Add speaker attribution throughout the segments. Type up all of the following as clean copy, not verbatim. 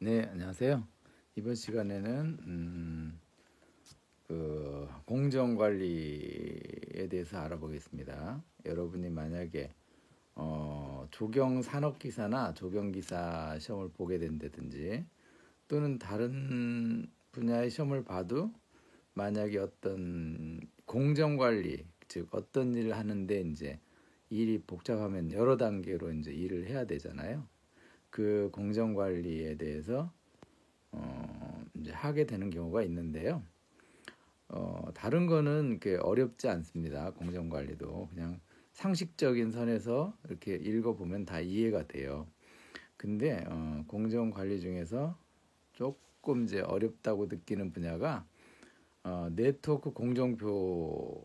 Speaker 1: 네, 안녕하세요. 이번 시간에는 공정 관리에 대해서 알아보겠습니다. 여러분이 만약에 조경 산업 기사나 조경 기사 시험을 보게 된다든지 또는 다른 분야의 시험을 봐도 만약에 어떤 공정 관리, 즉 어떤 일을 하는데 이제 일이 복잡하면 여러 단계로 이제 일을 해야 되잖아요. 그 공정 관리에 대해서 이제 하게 되는 경우가 있는데요. 다른 거는 그 어렵지 않습니다. 공정 관리도 그냥 상식적인 선에서 이렇게 읽어보면 다 이해가 돼요. 근데 공정 관리 중에서 조금 이제 어렵다고 느끼는 분야가 네트워크 공정표가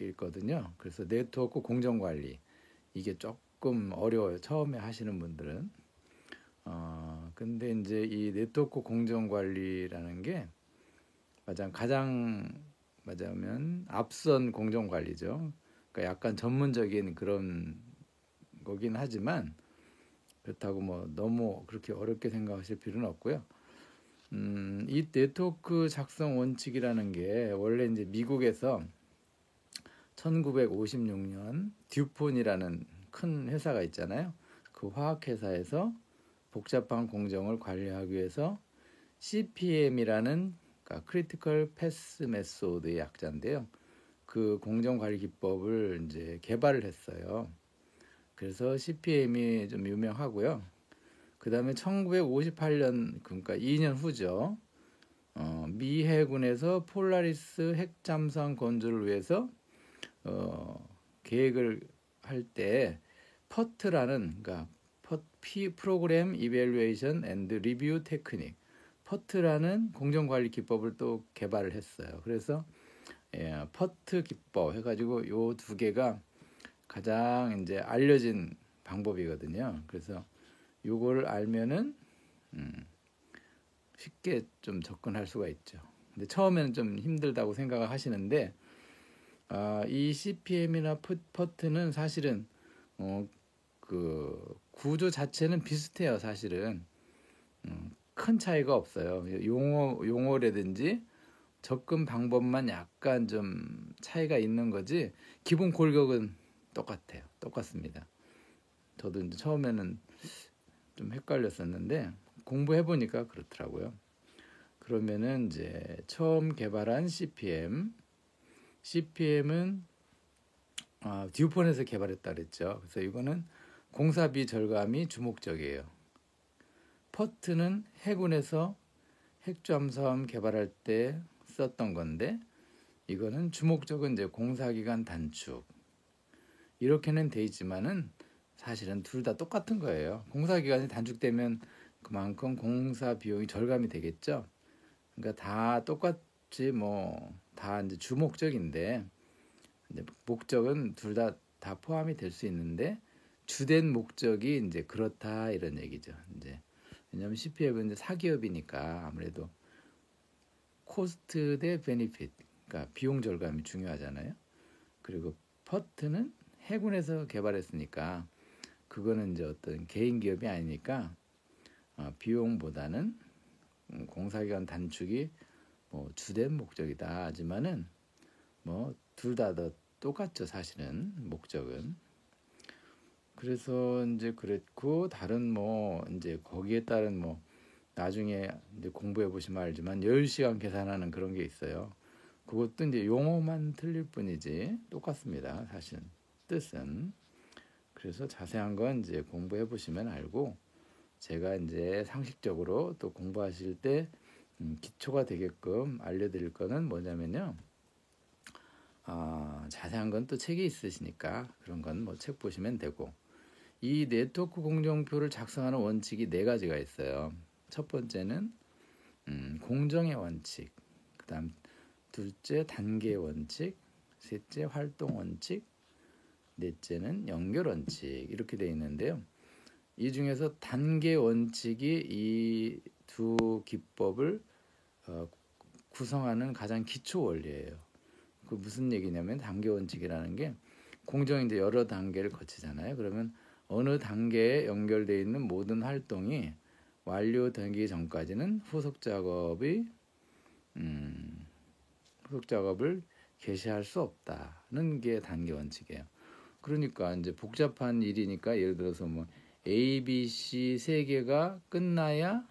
Speaker 1: 있거든요. 그래서 네트워크 공정 관리 이게 조금 어려워요. 처음에 하시는 분들은. 근데 이제 이 네트워크 공정 관리라는 게 가장 맞아면 앞선 공정 관리죠. 그러니까 약간 전문적인 그런 거긴 하지만 그렇다고 뭐 너무 그렇게 어렵게 생각하실 필요는 없고요. 이 네트워크 작성 원칙이라는 게 원래 이제 미국에서 1956년 듀폰이라는 큰 회사가 있잖아요. 그 화학회사에서 복잡한 공정을 관리하기 위해서 CPM이라는 그러니까 Critical Path Method의 약자인데요. 그 공정 관리 기법을 이제 개발을 했어요. 그래서 CPM이 좀 유명하고요. 그 다음에 1958년 그러니까 2년 후죠. 미 해군에서 폴라리스 핵 잠수함 건조를 위해서 계획을 할 때 퍼트라는 그러니까 프로그램 이벨루에이션 앤드 리뷰 테크닉 퍼트라는 공정관리 기법을 또 개발을 했어요. 그래서 퍼트 기법 해가지고 요 두 개가 가장 이제 알려진 방법이거든요. 그래서 요거를 알면은 쉽게 좀 접근할 수가 있죠. 근데 처음에는 좀 힘들다고 생각을 하시는데 이 CPM이나 퍼트는 사실은 그 구조 자체는 비슷해요. 사실은 큰 차이가 없어요. 용어라든지 접근 방법만 약간 좀 차이가 있는 거지 기본 골격은 똑같아요. 똑같습니다. 저도 이제 처음에는 좀 헷갈렸었는데 공부해 보니까 그렇더라고요. 그러면은 이제 처음 개발한 CPM은 듀폰에서 개발했다 그랬죠. 그래서 이거는 공사비 절감이 주목적이에요. 퍼트는 해군에서 핵잠수함 개발할 때 썼던 건데 이거는 주목적은 이제 공사기간 단축 이렇게는 돼 있지만은 사실은 둘 다 똑같은 거예요. 공사기간이 단축되면 그만큼 공사 비용이 절감이 되겠죠. 그러니까 다 똑같이 뭐 다 이제 주목적인데 이제 목적은 둘 다 포함이 될 수 있는데 주된 목적이 이제 그렇다 이런 얘기죠. 이제 왜냐하면 CPF는 이제 사기업이니까 아무래도 코스트 대 베니핏, 그러니까 비용 절감이 중요하잖아요. 그리고 퍼트는 해군에서 개발했으니까 그거는 이제 어떤 개인 기업이 아니니까 비용보다는 공사기간 단축이 뭐 주된 목적이다 하지만은 뭐 둘 다 똑같죠 사실은 목적은. 그래서 이제 그랬고 다른 뭐 이제 거기에 따른 뭐 나중에 이제 공부해 보시면 알지만 10시간 계산하는 그런 게 있어요. 그것도 이제 용어만 틀릴 뿐이지 똑같습니다. 사실은 뜻은. 그래서 자세한 건 이제 공부해 보시면 알고 제가 이제 상식적으로 또 공부하실 때 기초가 되게끔 알려드릴 거는 뭐냐면요. 자세한 건 또 책이 있으시니까 그런 건 뭐 책 보시면 되고 이 네트워크 공정표를 작성하는 원칙이 네 가지가 있어요. 첫 번째는 공정의 원칙, 그다음 둘째 단계 원칙, 셋째 활동 원칙, 넷째는 연결 원칙 이렇게 되어 있는데요. 이 중에서 단계 원칙이 이 두 기법을 구성하는 가장 기초 원리예요. 그 무슨 얘기냐면 단계 원칙이라는 게 공정이 이제 여러 단계를 거치잖아요. 그러면 어느 단계에 연결되어 있는 모든 활동이 완료되기 전까지는 후속 작업을 개시할 수 없다는 게 단계 원칙이에요. 그러니까 이제 복잡한 일이니까 예를 들어서 뭐 A, B, C 세 개가 끝나야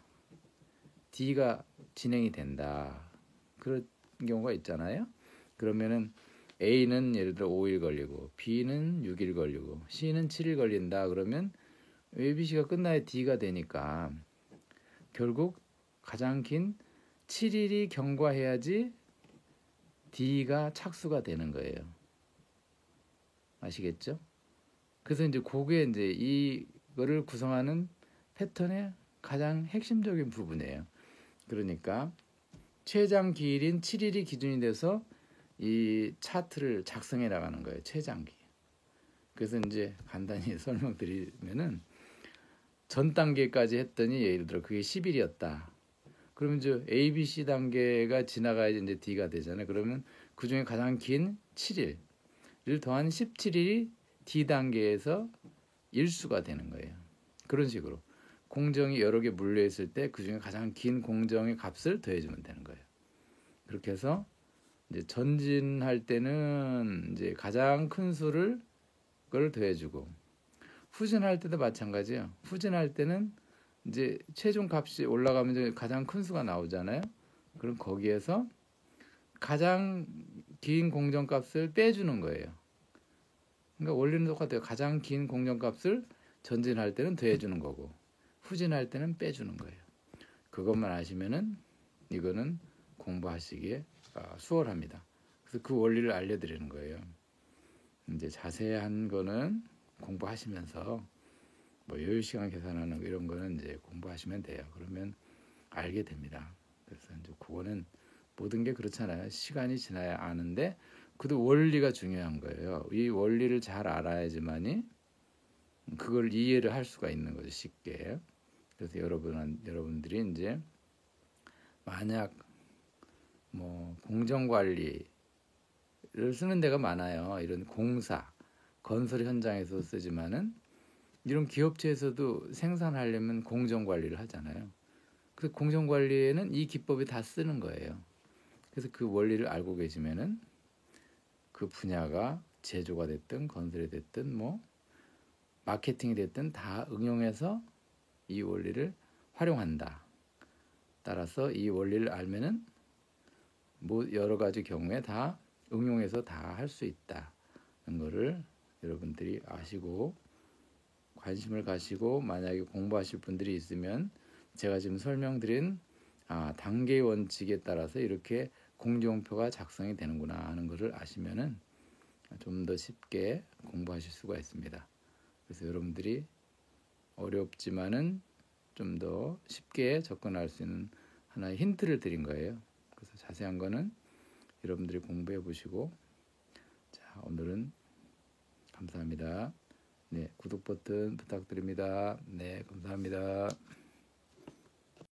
Speaker 1: D가 진행이 된다. 그런 경우가 있잖아요. 그러면은 A는 예를 들어 5일 걸리고 B는 6일 걸리고 C는 7일 걸린다. 그러면 A, B, C가 끝나야 D가 되니까 결국 가장 긴 7일이 경과해야지 D가 착수가 되는 거예요. 아시겠죠? 그래서 이제 그게 이제 이거를 구성하는 패턴의 가장 핵심적인 부분이에요. 그러니까 최장 기일인 7일이 기준이 돼서 이 차트를 작성해 나가는 거예요. 최장기. 그래서 이제 간단히 설명드리면은 전 단계까지 했더니 예를 들어 그게 10일이었다. 그러면 이제 A, B, C 단계가 지나가야 이제 D가 되잖아요. 그러면 그 중에 가장 긴 7일을 더한 17일이 D 단계에서 일수가 되는 거예요. 그런 식으로 공정이 여러 개 물려 있을 때 그 중에 가장 긴 공정의 값을 더해주면 되는 거예요. 그렇게 해서 이제 전진할 때는 이제 가장 큰 수를 그걸 더해주고 후진할 때도 마찬가지예요. 후진할 때는 이제 최종 값이 올라가면 이제 가장 큰 수가 나오잖아요. 그럼 거기에서 가장 긴 공정값을 빼주는 거예요. 그러니까 원리는 똑같아요. 가장 긴 공정값을 전진할 때는 더해주는 거고 후진할 때는 빼주는 거예요. 그것만 아시면은 이거는 공부하시기에 수월합니다. 그래서 그 원리를 알려드리는 거예요. 이제 자세한 거는 공부하시면서 뭐 여유시간 계산하는 이런 거는 이제 공부하시면 돼요. 그러면 알게 됩니다. 그래서 이제 그거는 모든 게 그렇잖아요. 시간이 지나야 아는데 그래도 원리가 중요한 거예요. 이 원리를 잘 알아야지만이 그걸 이해를 할 수가 있는 거죠. 쉽게. 그래서 여러분들이 이제 만약 뭐 공정관리를 쓰는 데가 많아요. 이런 공사, 건설 현장에서 쓰지만은 이런 기업체에서도 생산하려면 공정관리를 하잖아요. 그래서 공정관리에는 이 기법이 다 쓰는 거예요. 그래서 그 원리를 알고 계시면은 그 분야가 제조가 됐든 건설이 됐든 뭐 마케팅이 됐든 다 응용해서 이 원리를 활용한다. 따라서 이 원리를 알면은 뭐 여러 가지 경우에 다 응용해서 다 할 수 있다는 거를 여러분들이 아시고 관심을 가시고 만약에 공부하실 분들이 있으면 제가 지금 설명드린 단계의 원칙에 따라서 이렇게 공정표가 작성이 되는구나 하는 것을 아시면은 좀 더 쉽게 공부하실 수가 있습니다. 그래서 여러분들이 어렵지만은 좀 더 쉽게 접근할 수 있는 하나의 힌트를 드린 거예요. 그래서 자세한 거는 여러분들이 공부해 보시고 자, 오늘은 감사합니다. 네, 구독 버튼 부탁드립니다. 네, 감사합니다.